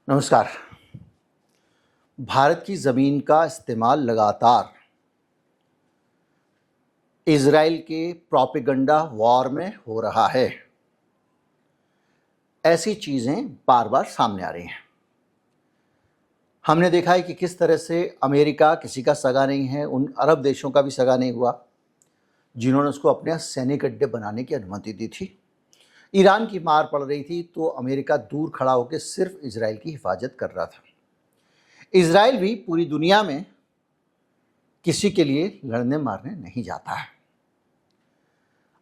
नमस्कार। भारत की ज़मीन का इस्तेमाल लगातार इज़राइल के प्रोपेगेंडा वॉर में हो रहा है। ऐसी चीज़ें बार बार सामने आ रही हैं। हमने देखा है कि किस तरह से अमेरिका किसी का सगा नहीं है, उन अरब देशों का भी सगा नहीं हुआ जिन्होंने उसको अपने सैनिक अड्डे बनाने की अनुमति दी थी। ईरान की मार पड़ रही थी तो अमेरिका दूर खड़ा होकर सिर्फ इज़राइल की हिफाजत कर रहा था। इज़राइल भी पूरी दुनिया में किसी के लिए लड़ने मारने नहीं जाता है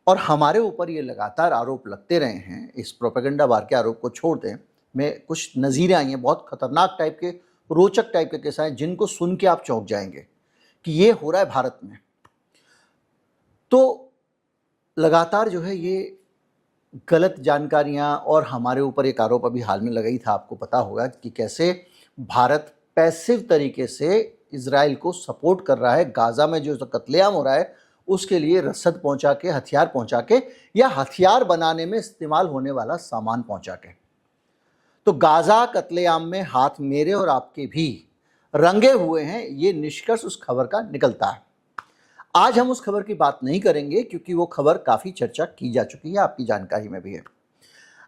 और हमारे ऊपर ये लगातार आरोप लगते रहे हैं। इस प्रोपेगेंडा वार के आरोप को छोड़ दें, मैं कुछ नज़ीरें आई हैं, बहुत खतरनाक टाइप के, रोचक टाइप के केस आए जिनको सुन के आप चौंक जाएंगे कि ये हो रहा है भारत में। तो लगातार जो है ये गलत जानकारियां और हमारे ऊपर एक आरोप अभी हाल में लगाई था, आपको पता होगा कि कैसे भारत पैसिव तरीके से इजराइल को सपोर्ट कर रहा है। गाजा में जो कत्लेआम हो रहा है उसके लिए रसद पहुंचा के, हथियार पहुंचा के, या हथियार बनाने में इस्तेमाल होने वाला सामान पहुंचा के। तो गाजा कत्लेआम में हाथ मेरे और आपके भी रंगे हुए हैं, ये निष्कर्ष उस खबर का निकलता है। आज हम उस खबर की बात नहीं करेंगे क्योंकि वो खबर काफ़ी चर्चा की जा चुकी है, आपकी जानकारी में भी है।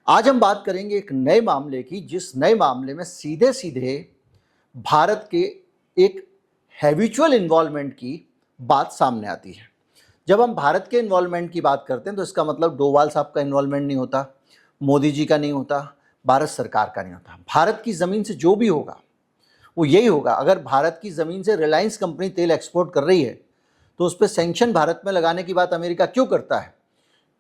आज हम बात करेंगे एक नए मामले की, जिस नए मामले में सीधे सीधे भारत के एक हैबिचुअल इन्वॉल्वमेंट की बात सामने आती है। जब हम भारत के इन्वॉल्वमेंट की बात करते हैं तो इसका मतलब डोवाल साहब का इन्वॉल्वमेंट नहीं होता, मोदी जी का नहीं होता, भारत सरकार का नहीं होता। भारत की ज़मीन से जो भी होगा वो यही होगा। अगर भारत की ज़मीन से रिलायंस कंपनी तेल एक्सपोर्ट कर रही है तो उस पर सैंक्शन भारत में लगाने की बात अमेरिका क्यों करता है?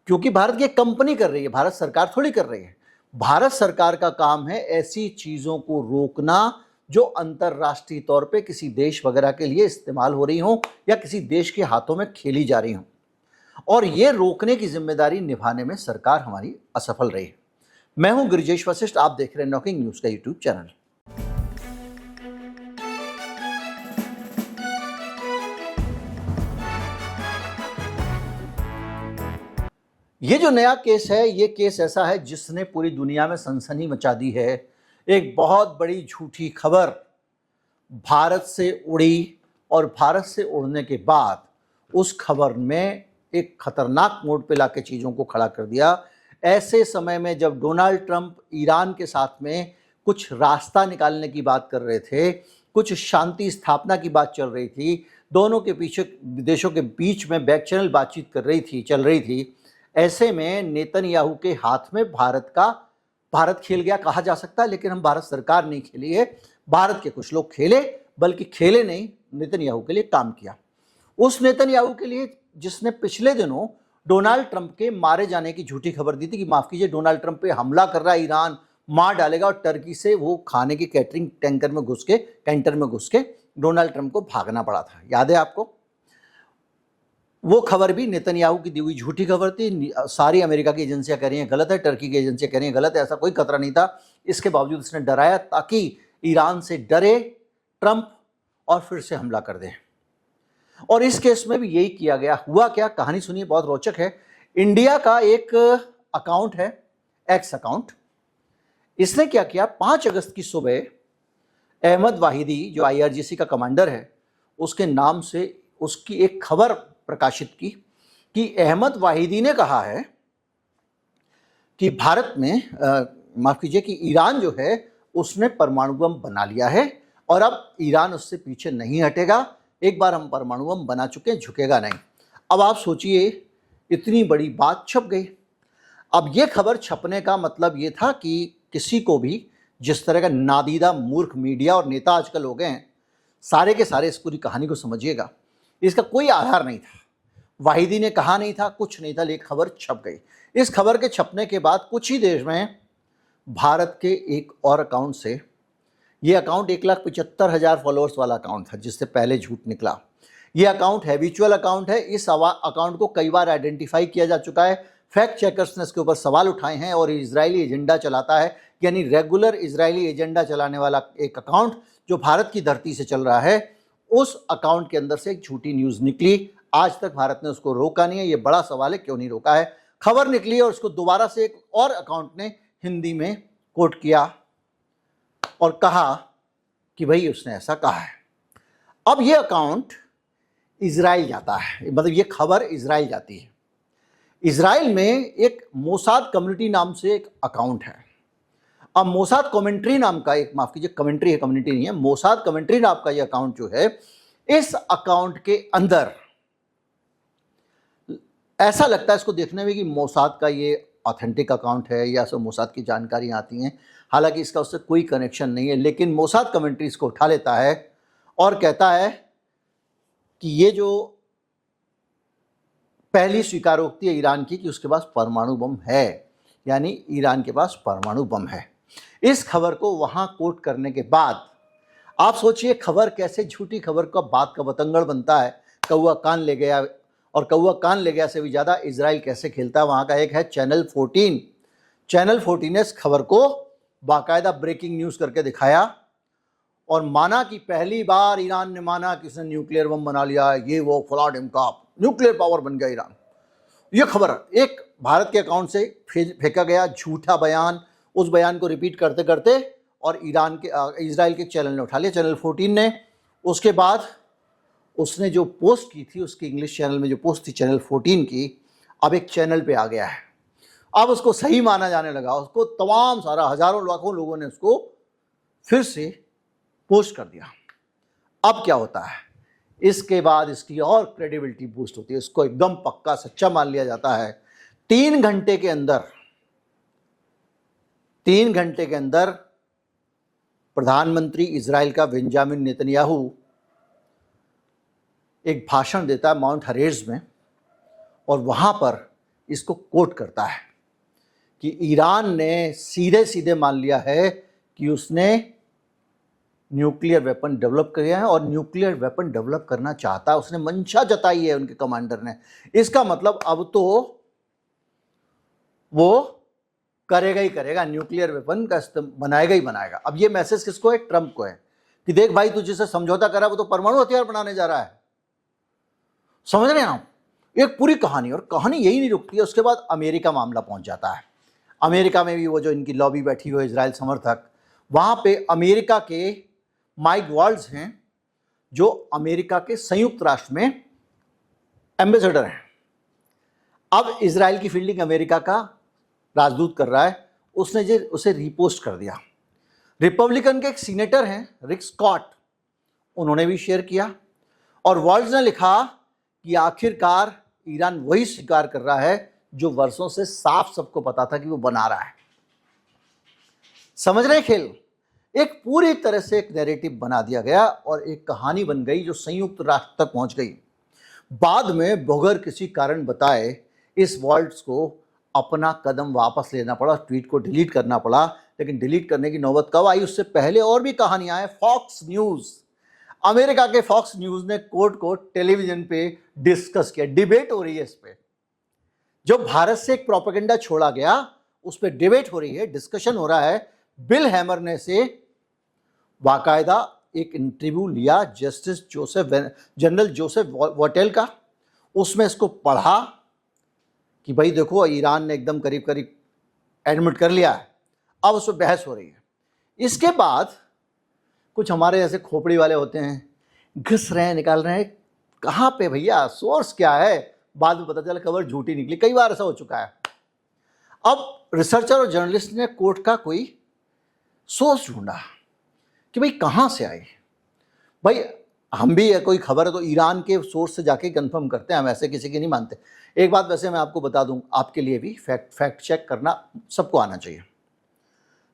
क्योंकि भारत की एक कंपनी कर रही है, भारत सरकार थोड़ी कर रही है। भारत सरकार का काम है ऐसी चीज़ों को रोकना जो अंतर्राष्ट्रीय तौर पे किसी देश वगैरह के लिए इस्तेमाल हो रही हो या किसी देश के हाथों में खेली जा रही हो, और ये रोकने की जिम्मेदारी निभाने में सरकार हमारी असफल रही है। मैं हूं गिरिजेश वशिष्ठ, आप देख रहे हैं नॉकिंग न्यूज़ का यूट्यूब चैनल। ये जो नया केस है, ये केस ऐसा है जिसने पूरी दुनिया में सनसनी मचा दी है। एक बहुत बड़ी झूठी खबर भारत से उड़ी और भारत से उड़ने के बाद उस खबर में एक खतरनाक मोड़ पे लाके चीज़ों को खड़ा कर दिया। ऐसे समय में जब डोनाल्ड ट्रंप ईरान के साथ में कुछ रास्ता निकालने की बात कर रहे थे, कुछ शांति स्थापना की बात चल रही थी, दोनों के पीछे देशों के बीच में बैक चैनल बातचीत चल रही थी, ऐसे में नेतन्याहू के हाथ में भारत खेल गया कहा जा सकता है। लेकिन हम भारत सरकार नहीं खेली है, भारत के कुछ लोग खेले, बल्कि खेले नहीं, नेतन्याहू के लिए काम किया। उस नेतन्याहू के लिए जिसने पिछले दिनों डोनाल्ड ट्रंप के मारे जाने की झूठी खबर दी थी कि माफ कीजिए, डोनाल्ड ट्रंप पे हमला कर रहा है ईरान, मार डालेगा, और टर्की से वो खाने की कैंटर में घुस के डोनाल्ड ट्रंप को भागना पड़ा था। याद है आपको? वो खबर भी नेतन्याहू की दी हुई झूठी खबर थी। सारी अमेरिका की एजेंसियां कह रही हैं गलत है, टर्की की एजेंसियां कह रही हैं गलत है, ऐसा कोई खतरा नहीं था। इसके बावजूद उसने डराया ताकि ईरान से डरे ट्रंप और फिर से हमला कर दे। और इस केस में भी यही किया गया। हुआ क्या, कहानी सुनिए, बहुत रोचक है। इंडिया का एक अकाउंट है, एक्स अकाउंट, इसने क्या किया, 5 अगस्त की सुबह अहमद वाहिदी जो IRGC का कमांडर है उसके नाम से उसकी एक खबर प्रकाशित की कि अहमद वाहिदी ने कहा है कि भारत में माफ कीजिए कि ईरान जो है उसने परमाणु बम बना लिया है और अब ईरान उससे पीछे नहीं हटेगा। एक बार हम परमाणु बम बना चुके, झुकेगा नहीं। अब आप सोचिए, इतनी बड़ी बात छप गई। अब ये खबर छपने का मतलब ये था कि किसी को भी, जिस तरह का नादीदा मूर्ख मीडिया और नेता आजकल हो गए हैं, सारे के सारे इस पूरी कहानी को समझिएगा, इसका कोई आधार नहीं था। वाहिदी ने कहा नहीं था, कुछ नहीं था, लेकिन खबर छप गई। इस खबर के छपने के बाद कुछ ही देर में भारत के एक और अकाउंट से, ये अकाउंट 1,75,000 फॉलोअर्स वाला अकाउंट था जिससे पहले झूठ निकला। ये अकाउंट हैबिचुअल अकाउंट है। इस अकाउंट को कई बार आइडेंटिफाई किया जा चुका है। फैक्ट चेकर्स ने इसके ऊपर सवाल उठाए हैं और इजरायली एजेंडा चलाता है, यानी रेगुलर इजरायली एजेंडा चलाने वाला एक अकाउंट जो भारत की धरती से चल रहा है। उस अकाउंट के अंदर से एक झूठी न्यूज़ निकली। आज तक भारत ने उसको रोका नहीं है। ये बड़ा सवाल है, क्यों नहीं रोका है। खबर निकली और उसको दोबारा से एक और अकाउंट ने हिंदी में कोट किया। और कहा कि भाई उसने ऐसा कहा है। अब ये अकाउंट इजराइल जाता है, मतलब ये खबर इजराइल जाती है। इजराइल में एक मोसाद कम्युनिटी नाम से एक अकाउंट है। अब मोसाद कमेंट्री नाम का एक, माफ कीजिए कमेंट्री है, कम्युनिटी नहीं है, मोसाद कमेंट्री नाम का ये अकाउंट जो है, इस अकाउंट के अंदर ऐसा लगता है इसको देखने में कि मोसाद का ये ऑथेंटिक अकाउंट है या सब मोसाद की जानकारियां आती हैं, हालांकि इसका उससे कोई कनेक्शन नहीं है। लेकिन मोसाद कमेंट्री इसको उठा लेता है और कहता है कि ये जो पहली स्वीकारोक्ति है ईरान की कि उसके पास परमाणु बम है, यानी ईरान के पास परमाणु बम है। इस खबर को वहां कोट करने के बाद आप सोचिए खबर कैसे, झूठी खबर का बात का बतंगड़ बनता है। कौआ कान ले गया, और कौआ कान ले गया से भी ज़्यादा इजराइल कैसे खेलता है। वहाँ का एक है चैनल 14, चैनल 14 ने इस खबर को बाकायदा ब्रेकिंग न्यूज़ करके दिखाया और माना कि पहली बार ईरान ने माना कि उसने न्यूक्लियर बम बना लिया है, ये वो फला ढिमका, न्यूक्लियर पावर बन गया ईरान। ये खबर एक भारत के अकाउंट से फेंका गया झूठा बयान, उस बयान को रिपीट करते करते और इजराइल के चैनल ने उठा लिया, चैनल 14 ने। उसके बाद उसने जो पोस्ट की थी, उसके इंग्लिश चैनल में जो पोस्ट थी चैनल 14 की, अब एक चैनल पे आ गया है। अब उसको सही माना जाने लगा, उसको तमाम सारा हजारों लाखों लोगों ने उसको फिर से पोस्ट कर दिया। अब क्या होता है, इसके बाद इसकी और क्रेडिबिलिटी बूस्ट होती है, इसको एकदम पक्का सच्चा मान लिया जाता है। 3 घंटे के अंदर प्रधानमंत्री इजराइल का बेंजामिन नेतन्याहू एक भाषण देता है माउंट हरेज में, और वहां पर इसको कोट करता है कि ईरान ने सीधे सीधे मान लिया है कि उसने न्यूक्लियर वेपन डेवलप किया है और न्यूक्लियर वेपन डेवलप करना चाहता है, उसने मंशा जताई है उनके कमांडर ने। इसका मतलब अब तो वो करेगा ही करेगा, न्यूक्लियर वेपन का बनाएगा ही बनाएगा। अब ये मैसेज किसको है? ट्रंप को है कि देख भाई, तू जिससे समझौता करा वो तो परमाणु हथियार बनाने जा रहा है। समझ रहे हैं आप? एक पूरी कहानी, और कहानी यही नहीं रुकती है। उसके बाद अमेरिका मामला पहुंच जाता है। अमेरिका में भी वो जो इनकी लॉबी बैठी हुई है इजराइल समर्थक, वहां पे अमेरिका के माइक वॉल्ट्ज हैं जो अमेरिका के संयुक्त राष्ट्र में एम्बेसडर हैं। अब इजराइल की फील्डिंग अमेरिका का राजदूत कर रहा है, उसने उसे रिपोस्ट कर दिया। रिपब्लिकन के एक सीनेटर हैं रिक स्कॉट, उन्होंने भी शेयर किया, और वॉल्ट्ज ने लिखा कि आखिरकार ईरान वही स्वीकार कर रहा है जो वर्षों से साफ सबको पता था कि वो बना रहा है। समझ रहे हैं खेल? एक पूरी तरह से एक नैरेटिव बना दिया गया और एक कहानी बन गई जो संयुक्त राष्ट्र तक पहुंच गई। बाद में बगैर किसी कारण बताए इस वॉल्ट्स को अपना कदम वापस लेना पड़ा, ट्वीट को डिलीट करना पड़ा। लेकिन डिलीट करने की नौबत कब आई, उससे पहले और भी कहानियां हैं। फॉक्स न्यूज़, अमेरिका के फॉक्स न्यूज़ ने कोर्ट को टेलीविजन पे डिस्कस किया, डिबेट हो रही है इस पे। जो भारत से एक प्रोपेगेंडा छोड़ा गया उस पर डिबेट हो रही है, डिस्कशन हो रहा है। बिल हैमर ने से बाकायदा एक इंटरव्यू लिया जनरल जोसेफ वोटेल का, उसमें इसको पढ़ा कि भाई देखो ईरान ने एकदम करीब करीब एडमिट कर लिया है। अब उस पर बहस हो रही है। इसके बाद कुछ हमारे जैसे खोपड़ी वाले होते हैं, घिस रहे हैं, निकाल रहे हैं, कहाँ पे भैया सोर्स क्या है। बाद में पता चला खबर झूठी निकली। कई बार ऐसा हो चुका है। अब रिसर्चर और जर्नलिस्ट ने कोर्ट का कोई सोर्स ढूंढा कि भाई कहाँ से आई। भाई हम भी है, कोई खबर है तो ईरान के सोर्स से जाके कंफर्म करते हैं, हम ऐसे किसी की नहीं मानते। एक बात वैसे मैं आपको बता दूं, आपके लिए भी फैक्ट चेक करना सबको आना चाहिए।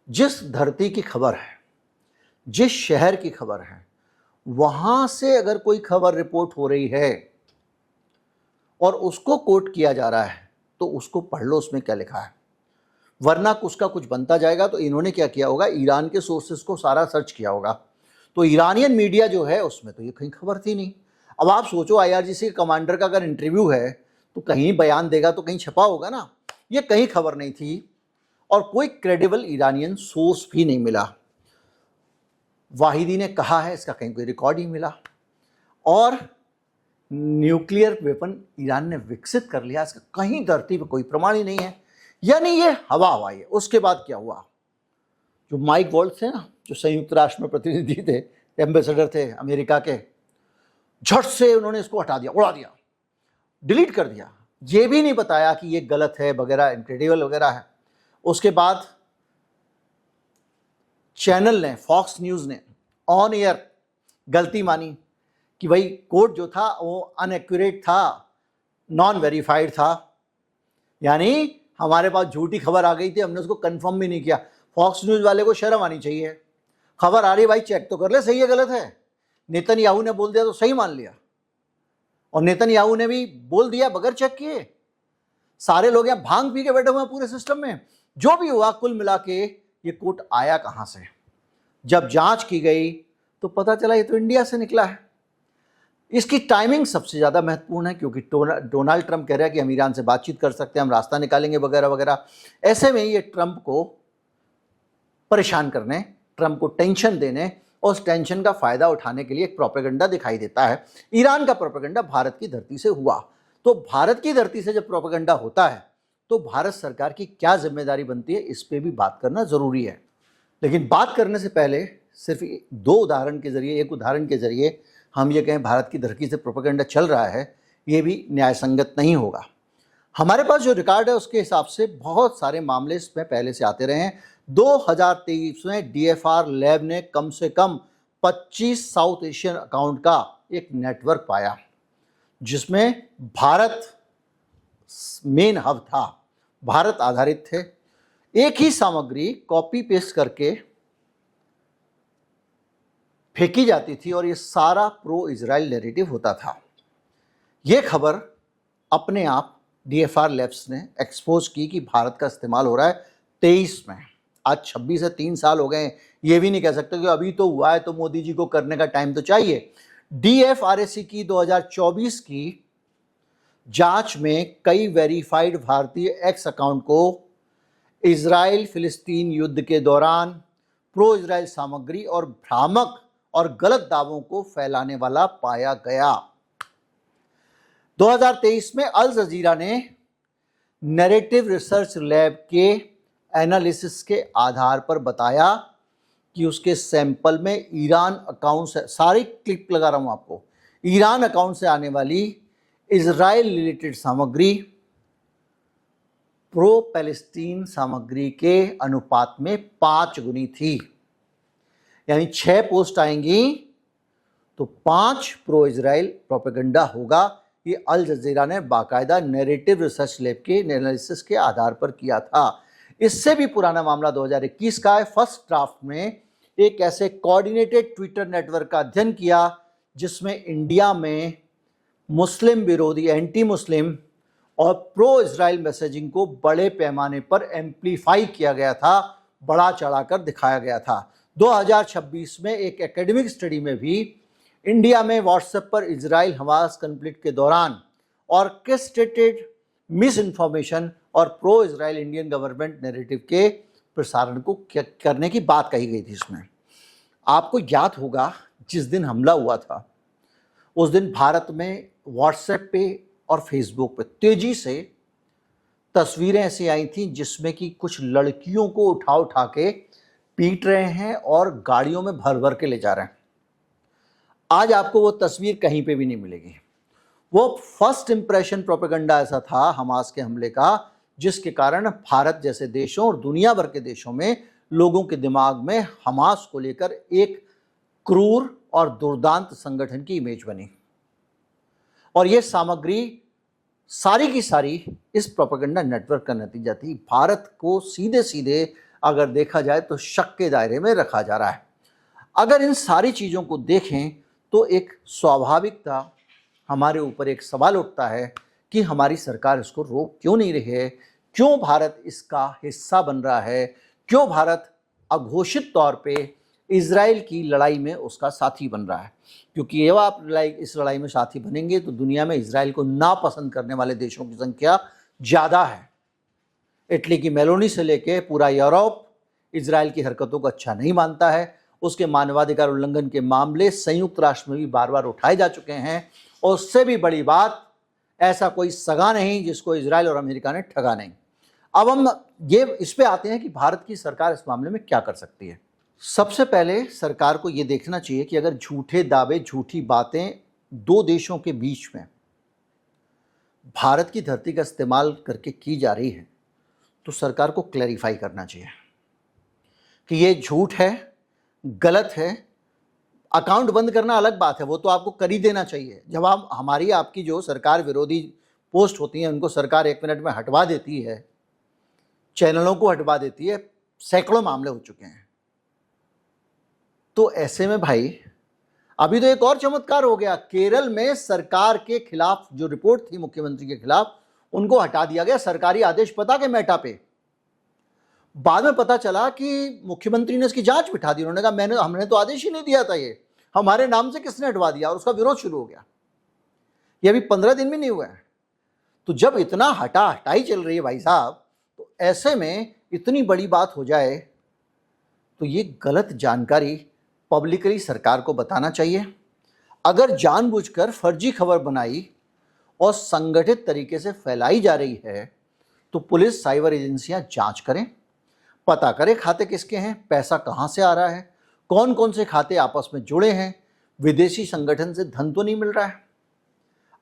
जिस धरती की खबर है, जिस शहर की खबर है, वहां से अगर कोई खबर रिपोर्ट हो रही है और उसको कोट किया जा रहा है तो उसको पढ़ लो उसमें क्या लिखा है, वरना कुछ का कुछ बनता जाएगा। तो इन्होंने क्या किया होगा, ईरान के सोर्सेस को सारा सर्च किया होगा, तो ईरानियन मीडिया जो है उसमें तो ये कहीं खबर थी नहीं। अब आप सोचो IRGC के कमांडर का अगर इंटरव्यू है तो कहीं बयान देगा तो कहीं छपा होगा ना। ये कहीं खबर नहीं थी और कोई क्रेडिबल ईरानियन सोर्स भी नहीं मिला। वाहिदी ने कहा है, इसका कहीं कोई रिकॉर्ड ही मिला। और न्यूक्लियर वेपन ईरान ने विकसित कर लिया, इसका कहीं धरती पर कोई प्रमाण ही नहीं है, यानी ये हवा हवाई है। उसके बाद क्या हुआ, जो माइक वॉल्ट्ज है ना, जो संयुक्त राष्ट्र में प्रतिनिधि थे, एम्बेसडर थे अमेरिका के, झट से उन्होंने इसको हटा दिया, उड़ा दिया, डिलीट कर दिया। ये भी नहीं बताया कि ये गलत है वगैरह, इनक्रेडिबल वगैरह है। उसके बाद चैनल ने, फॉक्स न्यूज़ ने ऑन एयर गलती मानी कि भाई कोड जो था वो अनएक्यूरेट था, नॉन वेरीफाइड था, यानी हमारे पास झूठी खबर आ गई थी, हमने उसको कंफर्म भी नहीं किया। फॉक्स न्यूज़ वाले को शर्म आनी चाहिए, खबर आ रही भाई चेक तो कर ले सही है गलत है। नेतन्याहू ने बोल दिया तो सही मान लिया, और नेतन्याहू ने भी बोल दिया बगैर चेक किए। सारे लोग यहाँ भांग पी के बैठे हुए हैं पूरे सिस्टम में। जो भी हुआ कुल मिला के ये कोट आया कहाँ से, जब जांच की गई तो पता चला ये तो इंडिया से निकला है। इसकी टाइमिंग सबसे ज़्यादा महत्वपूर्ण है, क्योंकि डोनाल्ड ट्रंप कह रहा है कि हम ईरान से बातचीत कर सकते हैं, हम रास्ता निकालेंगे वगैरह वगैरह। ऐसे में ये ट्रंप को परेशान करने, ट्रंप को टेंशन देने और उस टेंशन का फ़ायदा उठाने के लिए एक प्रोपेगेंडा दिखाई देता है। ईरान का प्रोपेगेंडा भारत की धरती से हुआ, तो भारत की धरती से जब प्रोपेगेंडा होता है तो भारत सरकार की क्या जिम्मेदारी बनती है, इस पर भी बात करना ज़रूरी है। लेकिन बात करने से पहले सिर्फ दो उदाहरण के जरिए, एक उदाहरण के जरिए हम ये कहें भारत की धरती से प्रोपेगेंडा चल रहा है, ये भी न्यायसंगत नहीं होगा। हमारे पास जो रिकॉर्ड है उसके हिसाब से बहुत सारे मामले इसमें पहले से आते रहे हैं। 2023 में डीएफआर लैब ने कम से कम 25 साउथ एशियन अकाउंट का एक नेटवर्क पाया, जिसमें भारत मेन हब था, भारत आधारित थे। एक ही सामग्री कॉपी पेस्ट करके फेंकी जाती थी और ये सारा प्रो इजराइल नैरेटिव होता था। ये खबर अपने आप डीएफआर लैब्स ने एक्सपोज की कि भारत का इस्तेमाल हो रहा है 23 में। आज 26 से 3 साल हो गए, ये भी नहीं कह सकते कि अभी तो हुआ है तो मोदी जी को करने का टाइम तो चाहिए। डीएफआरएसी की 2024 की जांच में कई वेरीफाइड भारतीय एक्स अकाउंट को इजराइल फिलिस्तीन युद्ध के दौरान प्रो इजराइल सामग्री और भ्रामक और गलत दावों को फैलाने वाला पाया गया। 2023 में अल जजीरा ने नैरेटिव रिसर्च लैब के एनालिसिस के आधार पर बताया कि उसके सैंपल में ईरान अकाउंट से, सारी क्लिप लगा रहा हूं आपको, ईरान अकाउंट से आने वाली इजराइल रिलेटेड सामग्री प्रो पैलेस्टीन सामग्री के अनुपात में 5 गुनी थी। यानी 6 पोस्ट आएंगी तो 5 प्रो इजराइल प्रोपेगेंडा होगा। ये अल जजीरा ने बाकायदा नैरेटिव रिसर्च लैब के एनालिसिस के आधार पर किया था। इससे भी पुराना मामला 2021 का है। फर्स्ट ड्राफ्ट में एक ऐसे कोऑर्डिनेटेड ट्विटर नेटवर्क का अध्ययन किया जिसमें इंडिया में मुस्लिम विरोधी, एंटी मुस्लिम और प्रो इजराइल मैसेजिंग को बड़े पैमाने पर एम्प्लीफाई किया गया था, बड़ा चढ़ाकर दिखाया गया था। 2026 में एक एकेडमिक स्टडी में भी इंडिया में व्हाट्सएप पर इजराइल हमास कॉन्फ्लिक्ट के दौरान ऑर्केस्ट्रेटेड मिस इन्फॉर्मेशन और pro Israel Indian government narrative के प्रसारण को करने की बात कही गई थी। इसमें आपको याद होगा जिस दिन हमला हुआ था उस दिन भारत में व्हाट्सएप पे और फेसबुक पे तेजी से तस्वीरें ऐसी आई थी जिसमें कि कुछ लड़कियों को उठा उठा के पीट रहे हैं और गाड़ियों में भर भर के ले जा रहे हैं। आज आपको वो तस्वीर कहीं पे भी नहीं मिलेगी। वो फर्स्ट इंप्रेशन प्रोपेगेंडा ऐसा था हमास के हमले का, जिसके कारण भारत जैसे देशों और दुनिया भर के देशों में लोगों के दिमाग में हमास को लेकर एक क्रूर और दुर्दांत संगठन की इमेज बनी। और ये सामग्री सारी की सारी इस प्रोपेगेंडा नेटवर्क का नतीजा थी। भारत को सीधे सीधे अगर देखा जाए तो शक के दायरे में रखा जा रहा है। अगर इन सारी चीज़ों को देखें तो एक स्वाभाविकता हमारे ऊपर एक सवाल उठता है कि हमारी सरकार इसको रोक क्यों नहीं रही है, क्यों भारत इसका हिस्सा बन रहा है, क्यों भारत अघोषित तौर पे इजराइल की लड़ाई में उसका साथी बन रहा है। क्योंकि जब आप इस लड़ाई में साथी बनेंगे तो दुनिया में इजराइल को नापसंद करने वाले देशों की संख्या ज़्यादा है। इटली की मेलोनी से लेके पूरा यूरोप इजराइल की हरकतों को अच्छा नहीं मानता है। उसके मानवाधिकार उल्लंघन के मामले संयुक्त राष्ट्र में भी बार बार उठाए जा चुके हैं। और उससे भी बड़ी बात, ऐसा कोई सगा नहीं जिसको इजराइल और अमेरिका ने ठगा नहीं। अब हम ये इस पे आते हैं कि भारत की सरकार इस मामले में क्या कर सकती है। सबसे पहले सरकार को यह देखना चाहिए कि अगर झूठे दावे, झूठी बातें दो देशों के बीच में भारत की धरती का इस्तेमाल करके की जा रही है, तो सरकार को क्लैरिफाई करना चाहिए कि ये झूठ है, गलत है। अकाउंट बंद करना अलग बात है, वो तो आपको कर ही देना चाहिए। जब आप हमारी आपकी जो सरकार विरोधी पोस्ट होती हैं उनको सरकार 1 मिनट में हटवा देती है, चैनलों को हटवा देती है, सैकड़ों मामले हो चुके हैं। तो ऐसे में भाई अभी तो एक और चमत्कार हो गया, केरल में सरकार के खिलाफ जो रिपोर्ट थी मुख्यमंत्री के खिलाफ, उनको हटा दिया गया, सरकारी आदेश पता के मेटा पे। बाद में पता चला कि मुख्यमंत्री ने इसकी जांच बिठा दी। उन्होंने कहा हमने तो आदेश ही नहीं दिया था, ये हमारे नाम से किसने हटवा दिया, और उसका विरोध शुरू हो गया। ये अभी 15 दिन भी नहीं हुआ है। तो जब इतना हटाई चल रही है भाई साहब, तो ऐसे में इतनी बड़ी बात हो जाए तो ये गलत जानकारी पब्लिकली सरकार को बताना चाहिए। अगर जानबूझकर फर्जी खबर बनाई और संगठित तरीके से फैलाई जा रही है तो पुलिस, साइबर एजेंसियां जांच करें, पता करें खाते किसके हैं, पैसा कहां से आ रहा है, कौन कौन से खाते आपस में जुड़े हैं, विदेशी संगठन से धन तो नहीं मिल रहा है।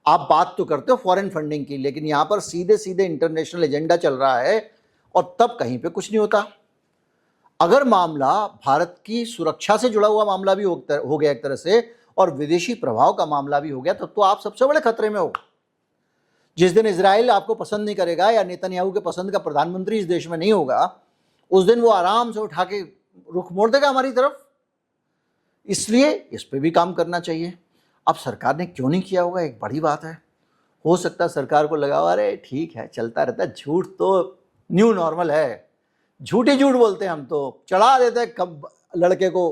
आप बात तो करते हो फॉरेन फंडिंग की, लेकिन यहां पर सीधे सीधे इंटरनेशनल एजेंडा चल रहा है और तब कहीं पे कुछ नहीं होता। अगर मामला भारत की सुरक्षा से जुड़ा हुआ मामला भी हो गया एक तरह से, और विदेशी प्रभाव का मामला भी हो गया, तब तो आप सबसे बड़े खतरे में हो। जिस दिन इजराइल आपको पसंद नहीं करेगा या नेतन्याहू के पसंद का प्रधानमंत्री इस देश में नहीं होगा, उस दिन वो आराम से उठा के रुख मोड़ देगा हमारी तरफ। इसलिए इस पे भी काम करना चाहिए। अब सरकार ने क्यों नहीं किया होगा, एक बड़ी बात है। हो सकता है सरकार को लगा अरे ठीक है, चलता रहता है, झूठ तो न्यू नॉर्मल है, झूठी झूठ बोलते हैं हम, तो चढ़ा देते हैं। कब लड़के को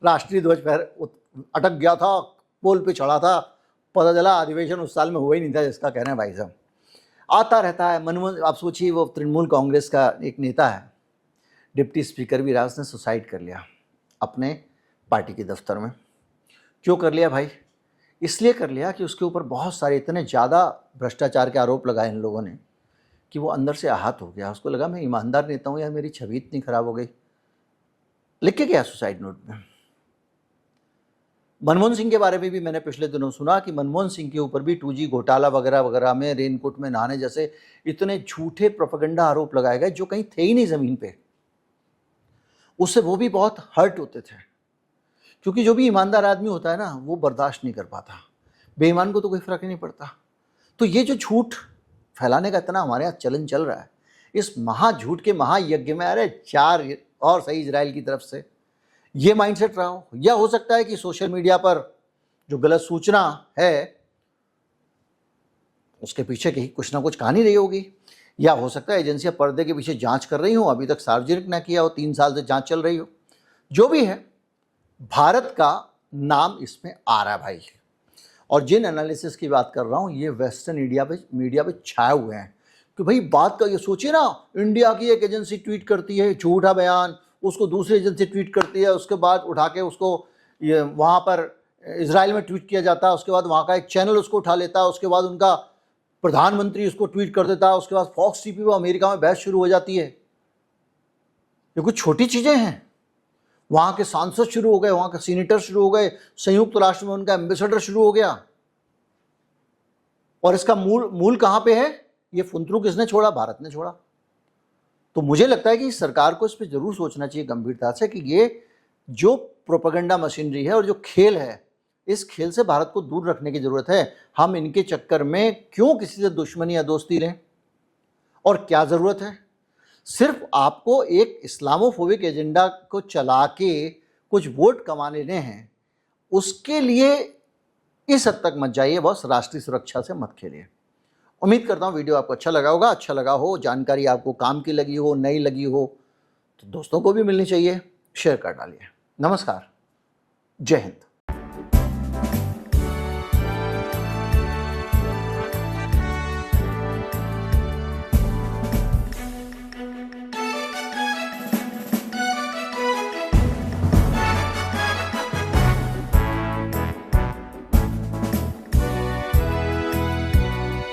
राष्ट्रीय ध्वज पर अटक गया था, पोल पे चढ़ा था, पता चला अधिवेशन उस साल में हुआ ही नहीं था जिसका कहना है। भाई साहब आता रहता है। मनमोहन, आप सोचिए, वो तृणमूल कांग्रेस का एक नेता है, डिप्टी स्पीकर भी रहा, उसने सुसाइड कर लिया अपने पार्टी के दफ्तर में। क्यों कर लिया भाई? इसलिए कर लिया कि उसके ऊपर बहुत सारे इतने ज़्यादा भ्रष्टाचार के आरोप लगाए इन लोगों ने कि वो अंदर से आहत हो गया। उसको लगा मैं ईमानदार नेता हूँ यार, मेरी छवि इतनी खराब हो गई, लिख के गया सुसाइड नोट में। मनमोहन सिंह के बारे में भी मैंने पिछले दिनों सुना कि मनमोहन सिंह के ऊपर भी 2G घोटाला वगैरह वगैरह में रेनकोट में नहाने जैसे इतने झूठे प्रोपेगेंडा आरोप लगाए गए जो कहीं थे ही नहीं ज़मीन पे। उससे वो भी बहुत हर्ट होते थे, क्योंकि जो भी ईमानदार आदमी होता है ना, वो बर्दाश्त नहीं कर पाता, बेईमान को तो कोई फर्क ही नहीं पड़ता। तो ये जो झूठ फैलाने का इतना हमारे यहाँ चलन चल रहा है, इस महाझूठ के महायज्ञ में अरे 4 और सही इजराइल की तरफ से ये माइंडसेट रहा हो। या हो सकता है कि सोशल मीडिया पर जो गलत सूचना है उसके पीछे कहीं कुछ ना कुछ कहानी रही होगी, या हो सकता है एजेंसियां पर्दे के पीछे जांच कर रही हो, अभी तक सार्वजनिक ना किया हो, 3 साल से जांच चल रही हो। जो भी है, भारत का नाम इसमें आ रहा है भाई। और जिन एनालिसिस की बात कर रहा हूँ ये वेस्टर्न मीडिया पे छाए हुए हैं कि भाई बात का ये सोचिए ना, इंडिया की एक एजेंसी ट्वीट करती है झूठा बयान, उसको दूसरी एजेंसी ट्वीट करती है, उसके बाद उठा के उसको ये वहाँ पर इजराइल में ट्वीट किया जाता है, उसके बाद वहाँ का एक चैनल उसको उठा लेता है, उसके बाद उनका प्रधानमंत्री उसको ट्वीट कर देता है, उसके बाद फॉक्स टीवी पर अमेरिका में बहस शुरू हो जाती है। ये कुछ छोटी चीज़ें हैं। वहाँ के सांसद शुरू हो गए, वहाँ के सीनेटर शुरू हो गए, संयुक्त राष्ट्र में उनका एम्बेसडर शुरू हो गया। और इसका मूल कहाँ पे है? ये फुंतरू किसने छोड़ा? भारत ने छोड़ा। तो मुझे लगता है कि सरकार को इस पर जरूर सोचना चाहिए गंभीरता से कि ये जो प्रोपेगेंडा मशीनरी है और जो खेल है, इस खेल से भारत को दूर रखने की जरूरत है। हम इनके चक्कर में क्यों किसी से दुश्मनी या दोस्ती लें? और क्या जरूरत है? सिर्फ आपको एक इस्लामोफोबिक एजेंडा को चला के कुछ वोट कमा लेने हैं, उसके लिए इस हद तक मत जाइए, बस राष्ट्रीय सुरक्षा से मत खेलिए। उम्मीद करता हूँ वीडियो आपको अच्छा लगा होगा। अच्छा लगा हो, जानकारी आपको काम की लगी हो, नई लगी हो, तो दोस्तों को भी मिलनी चाहिए, शेयर कर डालिए। नमस्कार, जय हिंद।